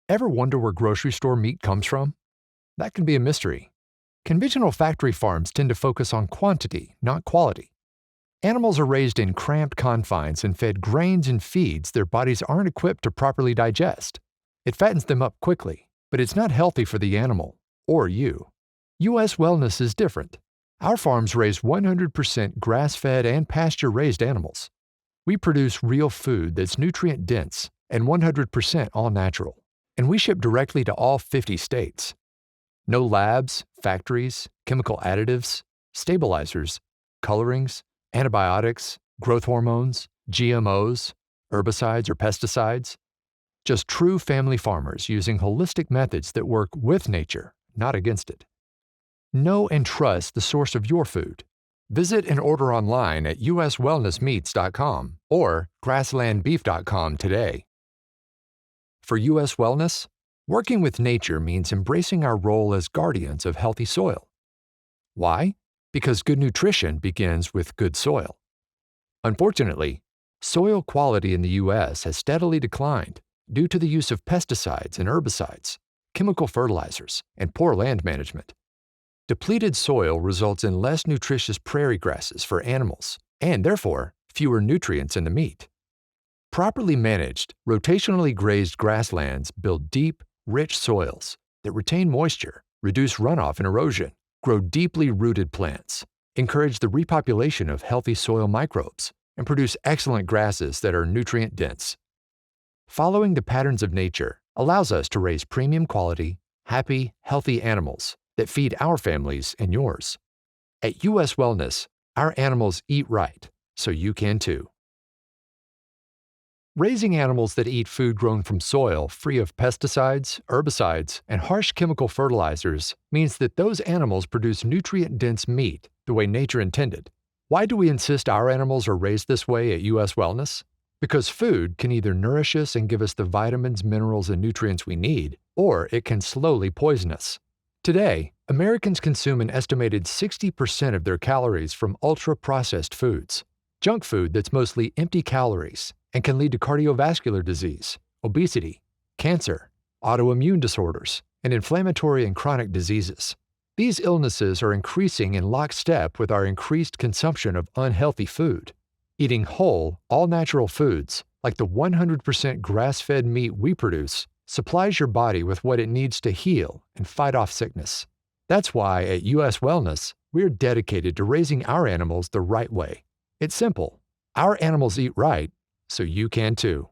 Ever wonder where grocery store meat comes from? That can be a mystery. Conventional factory farms tend to focus on quantity, not quality. Animals are raised in cramped confines and fed grains and feeds their bodies aren't equipped to properly digest. It fattens them up quickly, but it's not healthy for the animal, or you. U.S. Wellness is different. Our farms raise 100% grass-fed and pasture-raised animals. We produce real food that's nutrient-dense and 100% all-natural, and we ship directly to all 50 states. No labs, factories, chemical additives, stabilizers, colorings, antibiotics, growth hormones, GMOs, herbicides or pesticides. Just true family farmers using holistic methods that work with nature, not against it. Know and trust the source of your food. Visit and order online at uswellnessmeats.com or grasslandbeef.com today. For U.S. Wellness, working with nature means embracing our role as guardians of healthy soil. Why? Because good nutrition begins with good soil. Unfortunately, soil quality in the U.S. has steadily declined due to the use of pesticides and herbicides, chemical fertilizers, and poor land management. Depleted soil results in less nutritious prairie grasses for animals, and therefore, fewer nutrients in the meat. Properly managed, rotationally grazed grasslands build deep, rich soils that retain moisture, reduce runoff and erosion, grow deeply rooted plants, encourage the repopulation of healthy soil microbes, and produce excellent grasses that are nutrient-dense. Following the patterns of nature allows us to raise premium quality, happy, healthy animals that feed our families and yours. At U.S. Wellness, our animals eat right, so you can too. Raising animals that eat food grown from soil free of pesticides, herbicides, and harsh chemical fertilizers means that those animals produce nutrient-dense meat the way nature intended. Why do we insist our animals are raised this way at U.S. Wellness? Because food can either nourish us and give us the vitamins, minerals, and nutrients we need, or it can slowly poison us. Today, Americans consume an estimated 60% of their calories from ultra-processed foods, junk food that's mostly empty calories and can lead to cardiovascular disease, obesity, cancer, autoimmune disorders, and inflammatory and chronic diseases. These illnesses are increasing in lockstep with our increased consumption of unhealthy food. Eating whole, all-natural foods, like the 100% grass-fed meat we produce, supplies your body with what it needs to heal and fight off sickness. That's why at U.S. Wellness, we're dedicated to raising our animals the right way. It's simple. Our animals eat right, so you can too.